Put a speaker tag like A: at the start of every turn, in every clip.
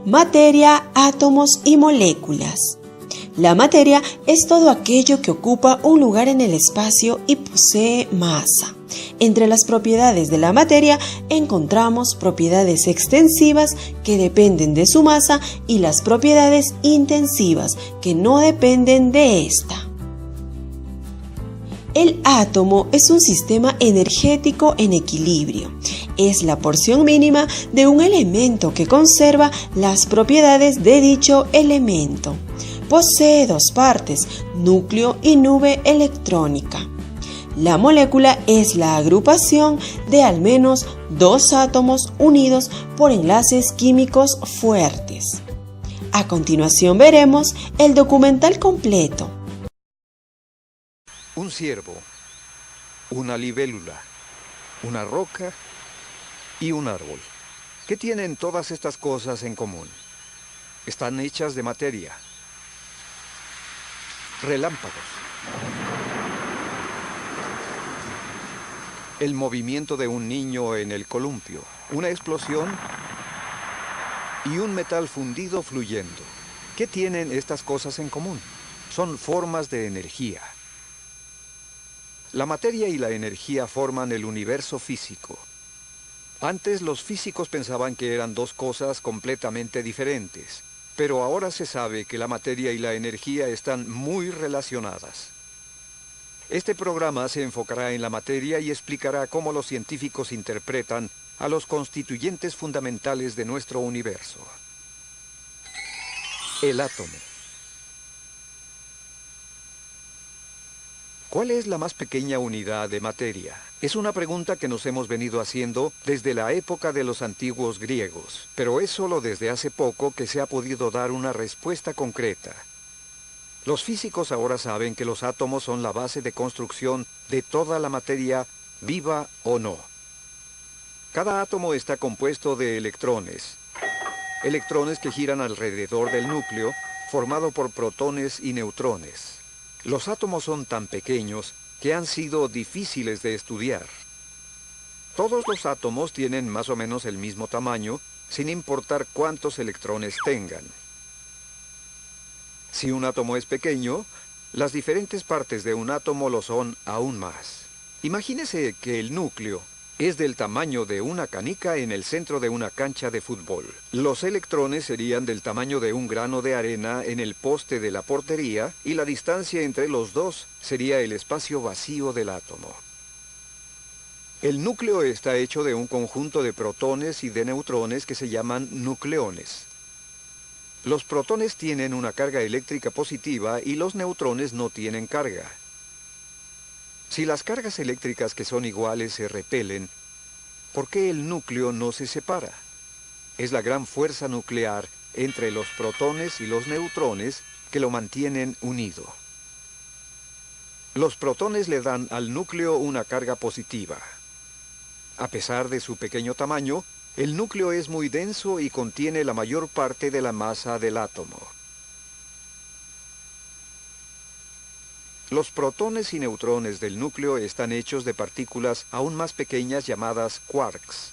A: Materia, átomos y moléculas. La materia es todo aquello que ocupa un lugar en el espacio y posee masa. Entre las propiedades de la materia encontramos propiedades extensivas que dependen de su masa y las propiedades intensivas que no dependen de esta. El átomo es un sistema energético en equilibrio. Es la porción mínima de un elemento que conserva las propiedades de dicho elemento. Posee dos partes, núcleo y nube electrónica. La molécula es la agrupación de al menos dos átomos unidos por enlaces químicos fuertes. A continuación veremos el documental completo.
B: Un ciervo, una libélula, una roca y un árbol. ¿Qué tienen todas estas cosas en común? Están hechas de materia. Relámpagos. El movimiento de un niño en el columpio, una explosión y un metal fundido fluyendo. ¿Qué tienen estas cosas en común? Son formas de energía. La materia y la energía forman el universo físico. Antes los físicos pensaban que eran dos cosas completamente diferentes, pero ahora se sabe que la materia y la energía están muy relacionadas. Este programa se enfocará en la materia y explicará cómo los científicos interpretan a los constituyentes fundamentales de nuestro universo. El átomo. ¿Cuál es la más pequeña unidad de materia? Es una pregunta que nos hemos venido haciendo desde la época de los antiguos griegos, pero es solo desde hace poco que se ha podido dar una respuesta concreta. Los físicos ahora saben que los átomos son la base de construcción de toda la materia, viva o no. Cada átomo está compuesto de electrones. Electrones que giran alrededor del núcleo, formado por protones y neutrones. Los átomos son tan pequeños que han sido difíciles de estudiar. Todos los átomos tienen más o menos el mismo tamaño, sin importar cuántos electrones tengan. Si un átomo es pequeño, las diferentes partes de un átomo lo son aún más. Imagínese que el núcleo es del tamaño de una canica en el centro de una cancha de fútbol. Los electrones serían del tamaño de un grano de arena en el poste de la portería y la distancia entre los dos sería el espacio vacío del átomo. El núcleo está hecho de un conjunto de protones y de neutrones que se llaman nucleones. Los protones tienen una carga eléctrica positiva y los neutrones no tienen carga. Si las cargas eléctricas que son iguales se repelen, ¿por qué el núcleo no se separa? Es la gran fuerza nuclear entre los protones y los neutrones que lo mantienen unido. Los protones le dan al núcleo una carga positiva. A pesar de su pequeño tamaño, el núcleo es muy denso y contiene la mayor parte de la masa del átomo. Los protones y neutrones del núcleo están hechos de partículas aún más pequeñas llamadas quarks.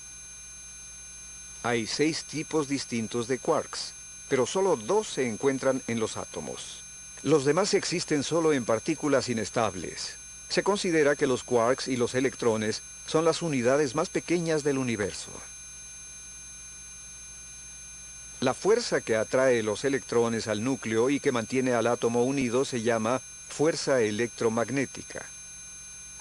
B: Hay 6 tipos distintos de quarks, pero solo 2 se encuentran en los átomos. Los demás existen solo en partículas inestables. Se considera que los quarks y los electrones son las unidades más pequeñas del universo. La fuerza que atrae los electrones al núcleo y que mantiene al átomo unido se llama fuerza electromagnética.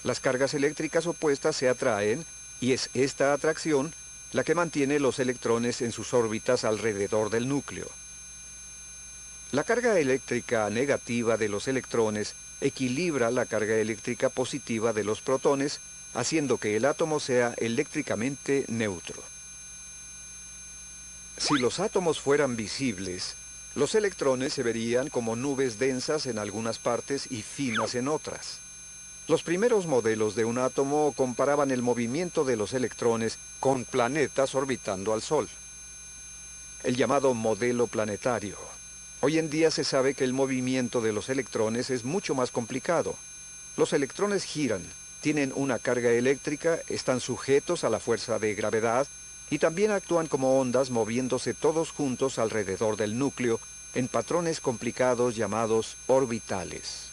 B: Las cargas eléctricas opuestas se atraen y es esta atracción la que mantiene los electrones en sus órbitas alrededor del núcleo. La carga eléctrica negativa de los electrones equilibra la carga eléctrica positiva de los protones, haciendo que el átomo sea eléctricamente neutro. Si los átomos fueran visibles, los electrones se verían como nubes densas en algunas partes y finas en otras. Los primeros modelos de un átomo comparaban el movimiento de los electrones con planetas orbitando al Sol. El llamado modelo planetario. Hoy en día se sabe que el movimiento de los electrones es mucho más complicado. Los electrones giran, tienen una carga eléctrica, están sujetos a la fuerza de gravedad y también actúan como ondas moviéndose todos juntos alrededor del núcleo en patrones complicados llamados orbitales.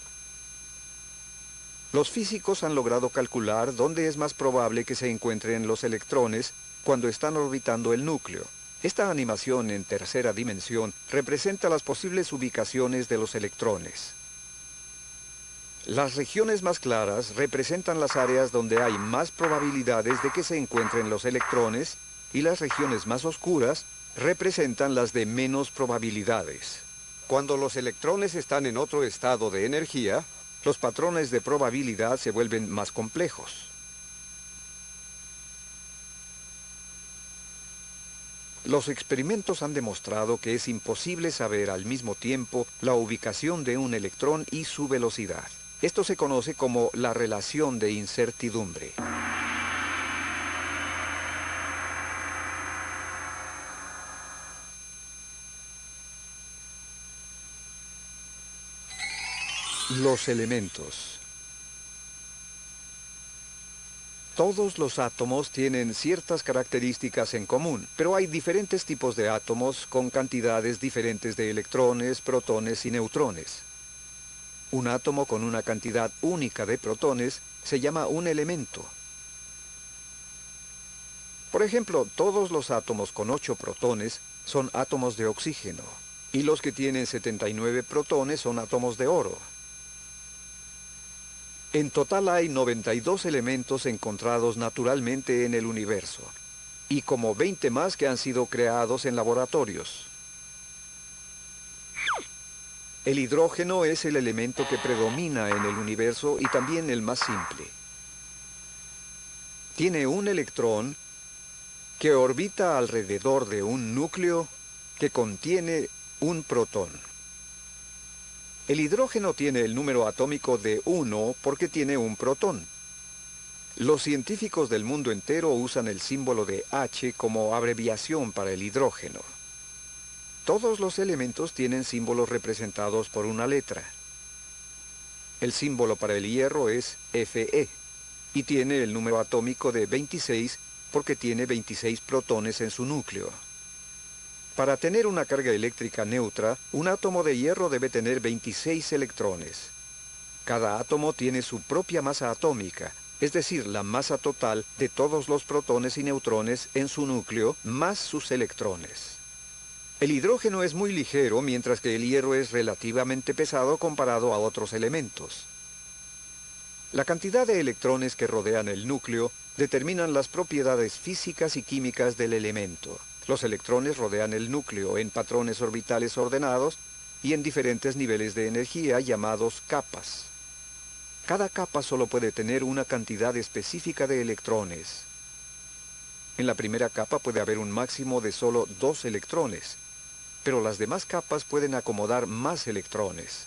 B: Los físicos han logrado calcular dónde es más probable que se encuentren los electrones cuando están orbitando el núcleo. Esta animación en tercera dimensión representa las posibles ubicaciones de los electrones. Las regiones más claras representan las áreas donde hay más probabilidades de que se encuentren los electrones y las regiones más oscuras representan las de menos probabilidades. Cuando los electrones están en otro estado de energía, los patrones de probabilidad se vuelven más complejos. Los experimentos han demostrado que es imposible saber al mismo tiempo la ubicación de un electrón y su velocidad. Esto se conoce como la relación de incertidumbre. Los elementos. Todos los átomos tienen ciertas características en común, pero hay diferentes tipos de átomos con cantidades diferentes de electrones, protones y neutrones. Un átomo con una cantidad única de protones se llama un elemento. Por ejemplo, todos los átomos con 8 protones son átomos de oxígeno, y los que tienen 79 protones son átomos de oro. En total hay 92 elementos encontrados naturalmente en el universo, y como 20 más que han sido creados en laboratorios. El hidrógeno es el elemento que predomina en el universo y también el más simple. Tiene un electrón que orbita alrededor de un núcleo que contiene un protón. El hidrógeno tiene el número atómico de 1 porque tiene un protón. Los científicos del mundo entero usan el símbolo de H como abreviación para el hidrógeno. Todos los elementos tienen símbolos representados por una letra. El símbolo para el hierro es Fe y tiene el número atómico de 26 porque tiene 26 protones en su núcleo. Para tener una carga eléctrica neutra, un átomo de hierro debe tener 26 electrones. Cada átomo tiene su propia masa atómica, es decir, la masa total de todos los protones y neutrones en su núcleo, más sus electrones. El hidrógeno es muy ligero, mientras que el hierro es relativamente pesado comparado a otros elementos. La cantidad de electrones que rodean el núcleo determinan las propiedades físicas y químicas del elemento. Los electrones rodean el núcleo en patrones orbitales ordenados y en diferentes niveles de energía llamados capas. Cada capa solo puede tener una cantidad específica de electrones. En la primera capa puede haber un máximo de solo 2 electrones, pero las demás capas pueden acomodar más electrones.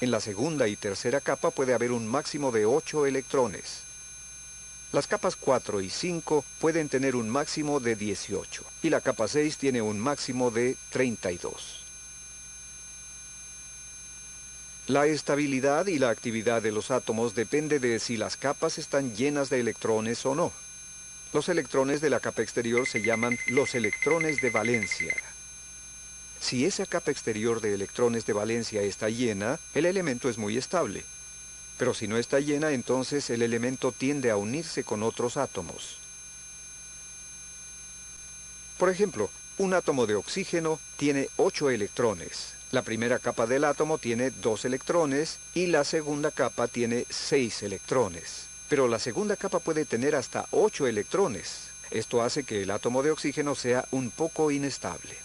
B: En la segunda y tercera capa puede haber un máximo de 8 electrones. Las capas 4 y 5 pueden tener un máximo de 18, y la capa 6 tiene un máximo de 32. La estabilidad y la actividad de los átomos depende de si las capas están llenas de electrones o no. Los electrones de la capa exterior se llaman los electrones de valencia. Si esa capa exterior de electrones de valencia está llena, el elemento es muy estable. Pero si no está llena, entonces el elemento tiende a unirse con otros átomos. Por ejemplo, un átomo de oxígeno tiene 8 electrones. La primera capa del átomo tiene 2 electrones y la segunda capa tiene 6 electrones. Pero la segunda capa puede tener hasta 8 electrones. Esto hace que el átomo de oxígeno sea un poco inestable.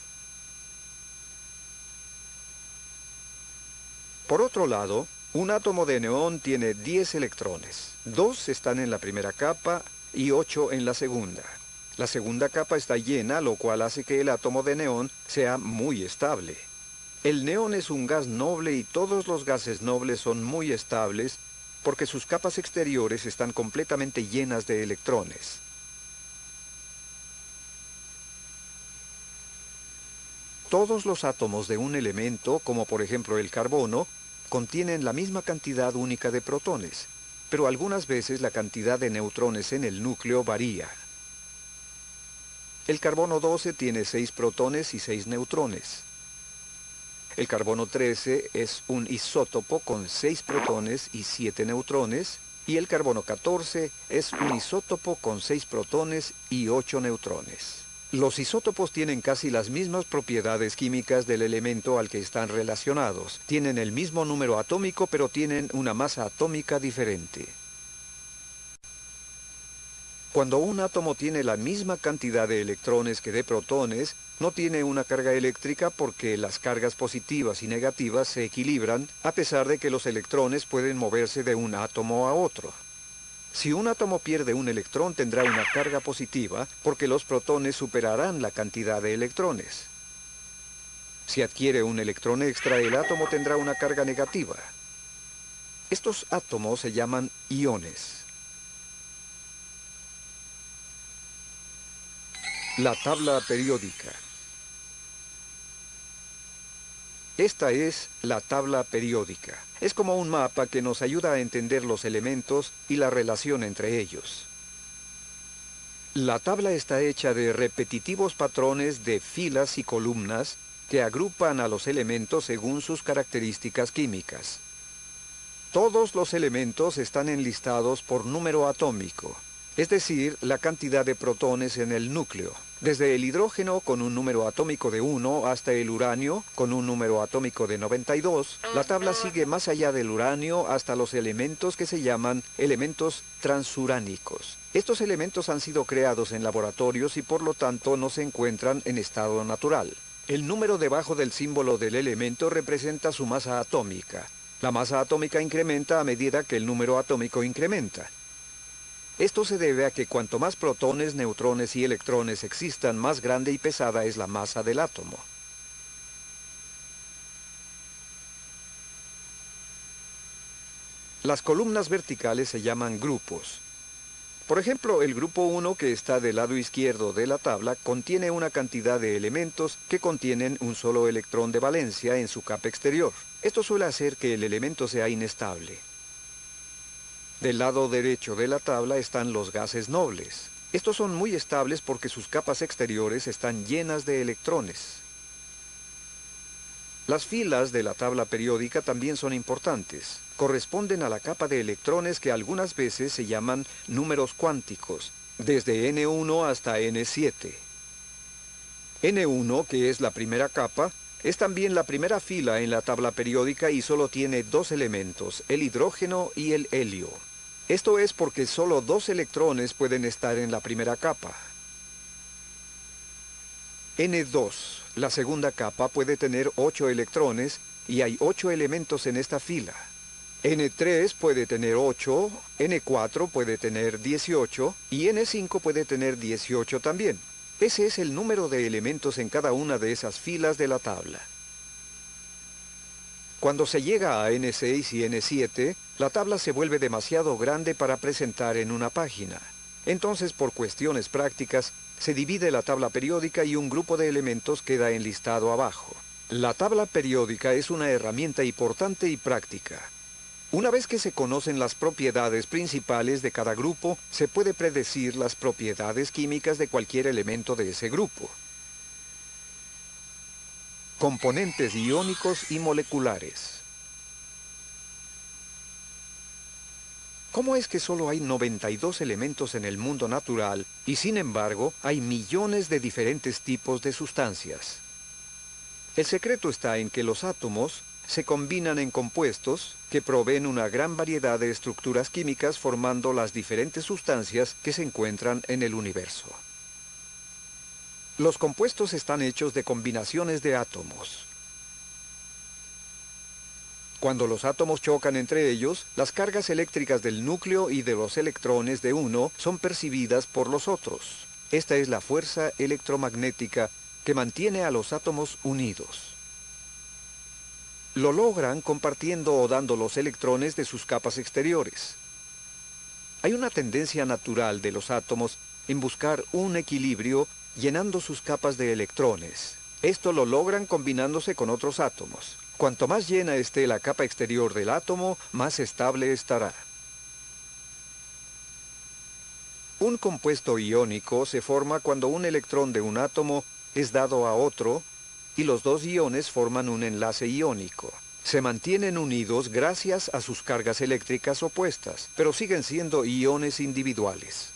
B: Por otro lado, un átomo de neón tiene 10 electrones. 2 están en la primera capa y 8 en la segunda. La segunda capa está llena, lo cual hace que el átomo de neón sea muy estable. El neón es un gas noble y todos los gases nobles son muy estables porque sus capas exteriores están completamente llenas de electrones. Todos los átomos de un elemento, como por ejemplo el carbono, contienen la misma cantidad única de protones, pero algunas veces la cantidad de neutrones en el núcleo varía. El carbono 12 tiene 6 protones y 6 neutrones. El carbono 13 es un isótopo con 6 protones y 7 neutrones, y el carbono 14 es un isótopo con 6 protones y 8 neutrones. Los isótopos tienen casi las mismas propiedades químicas del elemento al que están relacionados. Tienen el mismo número atómico, pero tienen una masa atómica diferente. Cuando un átomo tiene la misma cantidad de electrones que de protones, no tiene una carga eléctrica porque las cargas positivas y negativas se equilibran, a pesar de que los electrones pueden moverse de un átomo a otro. Si un átomo pierde un electrón, tendrá una carga positiva, porque los protones superarán la cantidad de electrones. Si adquiere un electrón extra, el átomo tendrá una carga negativa. Estos átomos se llaman iones. La tabla periódica. Esta es la tabla periódica. Es como un mapa que nos ayuda a entender los elementos y la relación entre ellos. La tabla está hecha de repetitivos patrones de filas y columnas que agrupan a los elementos según sus características químicas. Todos los elementos están enlistados por número atómico, es decir, la cantidad de protones en el núcleo. Desde el hidrógeno con un número atómico de 1 hasta el uranio con un número atómico de 92, la tabla sigue más allá del uranio hasta los elementos que se llaman elementos transuránicos. Estos elementos han sido creados en laboratorios y por lo tanto no se encuentran en estado natural. El número debajo del símbolo del elemento representa su masa atómica. La masa atómica incrementa a medida que el número atómico incrementa. Esto se debe a que cuanto más protones, neutrones y electrones existan, más grande y pesada es la masa del átomo. Las columnas verticales se llaman grupos. Por ejemplo, el grupo 1, que está del lado izquierdo de la tabla, contiene una cantidad de elementos que contienen un solo electrón de valencia en su capa exterior. Esto suele hacer que el elemento sea inestable. Del lado derecho de la tabla están los gases nobles. Estos son muy estables porque sus capas exteriores están llenas de electrones. Las filas de la tabla periódica también son importantes. Corresponden a la capa de electrones que algunas veces se llaman números cuánticos, desde N1 hasta N7. N1, que es la primera capa, es también la primera fila en la tabla periódica y solo tiene 2 elementos, el hidrógeno y el helio. Esto es porque solo 2 electrones pueden estar en la primera capa. N2, la segunda capa, puede tener 8 electrones y hay 8 elementos en esta fila. N3 puede tener 8, N4 puede tener 18 y N5 puede tener 18 también. Ese es el número de elementos en cada una de esas filas de la tabla. Cuando se llega a N6 y N7, la tabla se vuelve demasiado grande para presentar en una página. Entonces, por cuestiones prácticas, se divide la tabla periódica y un grupo de elementos queda enlistado abajo. La tabla periódica es una herramienta importante y práctica. Una vez que se conocen las propiedades principales de cada grupo, se puede predecir las propiedades químicas de cualquier elemento de ese grupo. Componentes iónicos y moleculares. ¿Cómo es que solo hay 92 elementos en el mundo natural y sin embargo hay millones de diferentes tipos de sustancias? El secreto está en que los átomos se combinan en compuestos que proveen una gran variedad de estructuras químicas formando las diferentes sustancias que se encuentran en el universo. Los compuestos están hechos de combinaciones de átomos. Cuando los átomos chocan entre ellos, las cargas eléctricas del núcleo y de los electrones de uno son percibidas por los otros. Esta es la fuerza electromagnética que mantiene a los átomos unidos. Lo logran compartiendo o dando los electrones de sus capas exteriores. Hay una tendencia natural de los átomos en buscar un equilibrio llenando sus capas de electrones. Esto lo logran combinándose con otros átomos. Cuanto más llena esté la capa exterior del átomo, más estable estará. Un compuesto iónico se forma cuando un electrón de un átomo es dado a otro y los dos iones forman un enlace iónico. Se mantienen unidos gracias a sus cargas eléctricas opuestas, pero siguen siendo iones individuales.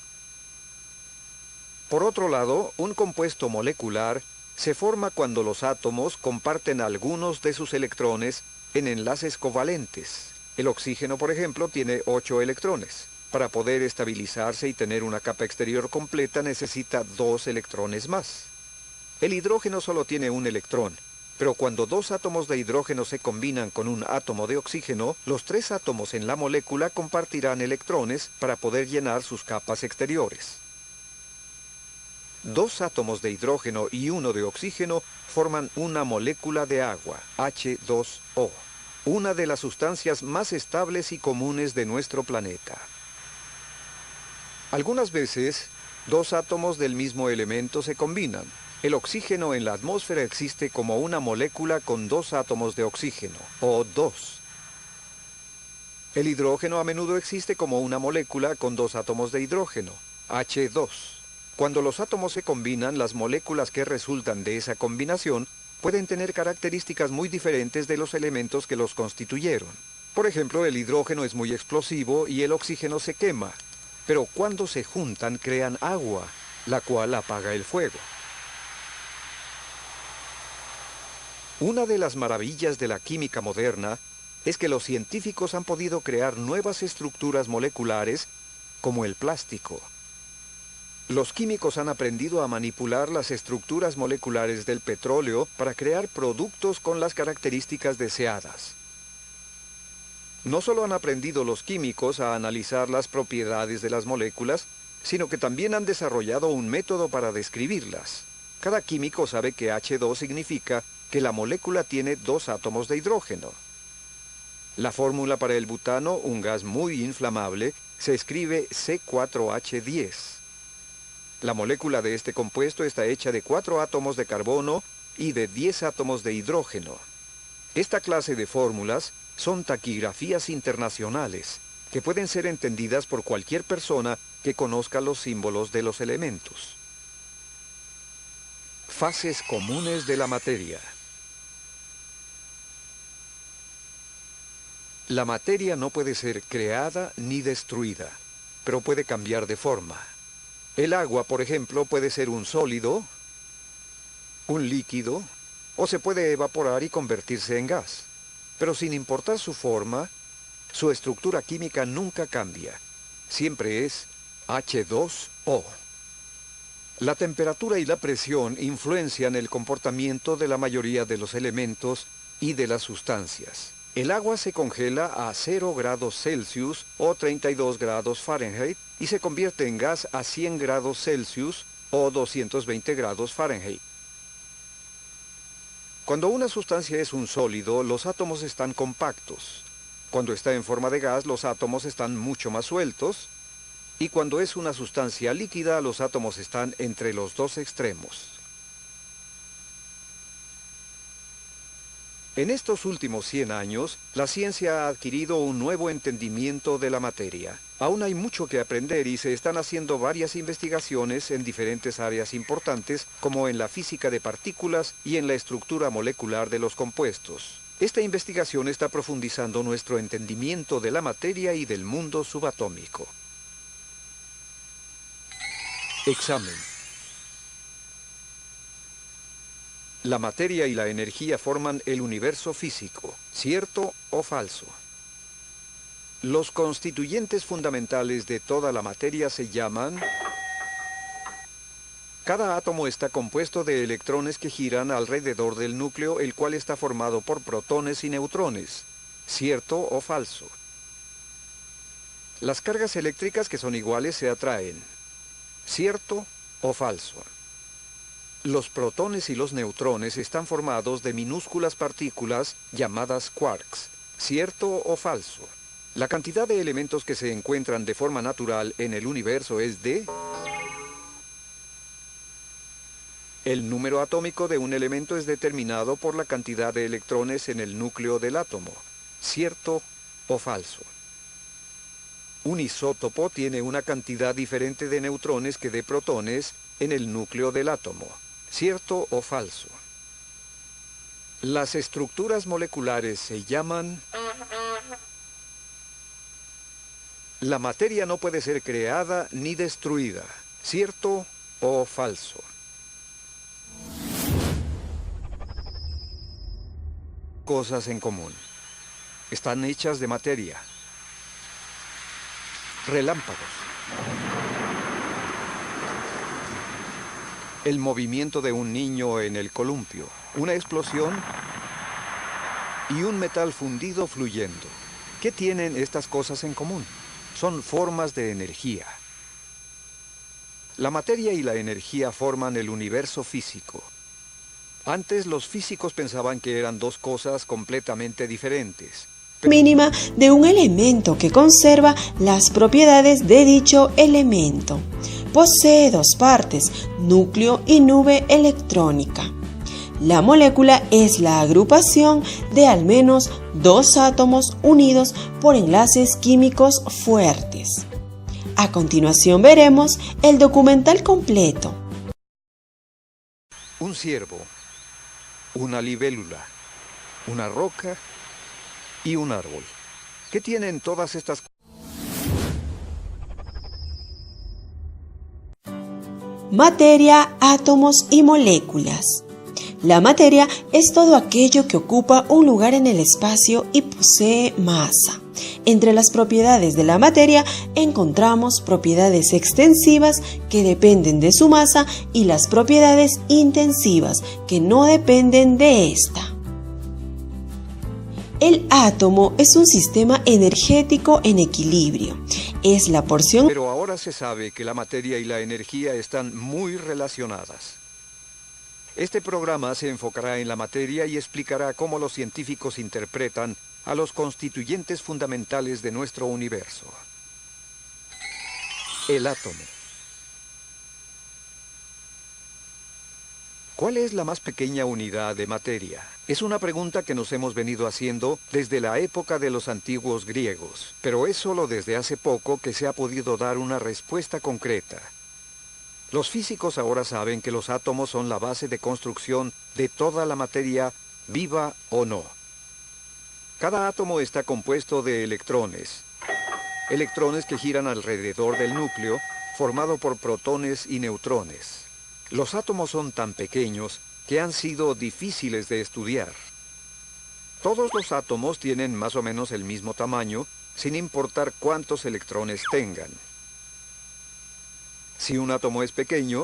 B: Por otro lado, un compuesto molecular se forma cuando los átomos comparten algunos de sus electrones en enlaces covalentes. El oxígeno, por ejemplo, tiene 8 electrones. Para poder estabilizarse y tener una capa exterior completa necesita 2 electrones más. El hidrógeno solo tiene un electrón, pero cuando 2 átomos de hidrógeno se combinan con un átomo de oxígeno, los 3 átomos en la molécula compartirán electrones para poder llenar sus capas exteriores. 2 átomos de hidrógeno y 1 de oxígeno forman una molécula de agua, H2O, una de las sustancias más estables y comunes de nuestro planeta. Algunas veces, 2 átomos del mismo elemento se combinan. El oxígeno en la atmósfera existe como una molécula con 2 átomos de oxígeno, O2. El hidrógeno a menudo existe como una molécula con 2 átomos de hidrógeno, H2. Cuando los átomos se combinan, las moléculas que resultan de esa combinación pueden tener características muy diferentes de los elementos que los constituyeron. Por ejemplo, el hidrógeno es muy explosivo y el oxígeno se quema, pero cuando se juntan crean agua, la cual apaga el fuego. Una de las maravillas de la química moderna es que los científicos han podido crear nuevas estructuras moleculares como el plástico. Los químicos han aprendido a manipular las estructuras moleculares del petróleo para crear productos con las características deseadas. No solo han aprendido los químicos a analizar las propiedades de las moléculas, sino que también han desarrollado un método para describirlas. Cada químico sabe que H2 significa que la molécula tiene 2 átomos de hidrógeno. La fórmula para el butano, un gas muy inflamable, se escribe C4H10. La molécula de este compuesto está hecha de 4 átomos de carbono y de 10 átomos de hidrógeno. Esta clase de fórmulas son taquigrafías internacionales, que pueden ser entendidas por cualquier persona que conozca los símbolos de los elementos. Fases comunes de la materia. La materia no puede ser creada ni destruida, pero puede cambiar de forma. El agua, por ejemplo, puede ser un sólido, un líquido, o se puede evaporar y convertirse en gas. Pero sin importar su forma, su estructura química nunca cambia. Siempre es H2O. La temperatura y la presión influencian el comportamiento de la mayoría de los elementos y de las sustancias. El agua se congela a 0 grados Celsius o 32 grados Fahrenheit y se convierte en gas a 100 grados Celsius o 220 grados Fahrenheit. Cuando una sustancia es un sólido, los átomos están compactos. Cuando está en forma de gas, los átomos están mucho más sueltos. Y cuando es una sustancia líquida, los átomos están entre los dos extremos. En estos últimos 100 años, la ciencia ha adquirido un nuevo entendimiento de la materia. Aún hay mucho que aprender y se están haciendo varias investigaciones en diferentes áreas importantes, como en la física de partículas y en la estructura molecular de los compuestos. Esta investigación está profundizando nuestro entendimiento de la materia y del mundo subatómico. Examen. La materia y la energía forman el universo físico, ¿cierto o falso? Los constituyentes fundamentales de toda la materia se llaman... Cada átomo está compuesto de electrones que giran alrededor del núcleo, el cual está formado por protones y neutrones, ¿cierto o falso? Las cargas eléctricas que son iguales se atraen, ¿cierto o falso? Los protones y los neutrones están formados de minúsculas partículas llamadas quarks, ¿cierto o falso? La cantidad de elementos que se encuentran de forma natural en el universo es de... El número atómico de un elemento es determinado por la cantidad de electrones en el núcleo del átomo, ¿cierto o falso? Un isótopo tiene una cantidad diferente de neutrones que de protones en el núcleo del átomo. ¿Cierto o falso? Las estructuras moleculares se llaman... La materia no puede ser creada ni destruida. ¿Cierto o falso? Cosas en común. Están hechas de materia. Relámpagos. El movimiento de un niño en el columpio. Una explosión y un metal fundido fluyendo. ¿Qué tienen estas cosas en común? Son formas de energía. La materia y la energía forman el universo físico. Antes los físicos pensaban que eran dos cosas completamente diferentes.
A: Mínima de un elemento que conserva las propiedades de dicho elemento. Posee dos partes, núcleo y nube electrónica. La molécula es la agrupación de al menos dos átomos unidos por enlaces químicos fuertes. A continuación veremos el documental completo.
B: Un ciervo, una libélula, una roca y un árbol. ¿Qué tienen todas estas cosas?
A: Materia, átomos y moléculas. La materia es todo aquello que ocupa un lugar en el espacio y posee masa. Entre las propiedades de la materia encontramos propiedades extensivas que dependen de su masa y las propiedades intensivas que no dependen de esta. El átomo es un sistema energético en equilibrio. Es la porción...
B: Pero ahora se sabe que la materia y la energía están muy relacionadas. Este programa se enfocará en la materia y explicará cómo los científicos interpretan a los constituyentes fundamentales de nuestro universo. El átomo. ¿Cuál es la más pequeña unidad de materia? Es una pregunta que nos hemos venido haciendo desde la época de los antiguos griegos, pero es solo desde hace poco que se ha podido dar una respuesta concreta. Los físicos ahora saben que los átomos son la base de construcción de toda la materia, viva o no. Cada átomo está compuesto de electrones. Electrones que giran alrededor del núcleo, formado por protones y neutrones. Los átomos son tan pequeños que han sido difíciles de estudiar. Todos los átomos tienen más o menos el mismo tamaño, sin importar cuántos electrones tengan. Si un átomo es pequeño,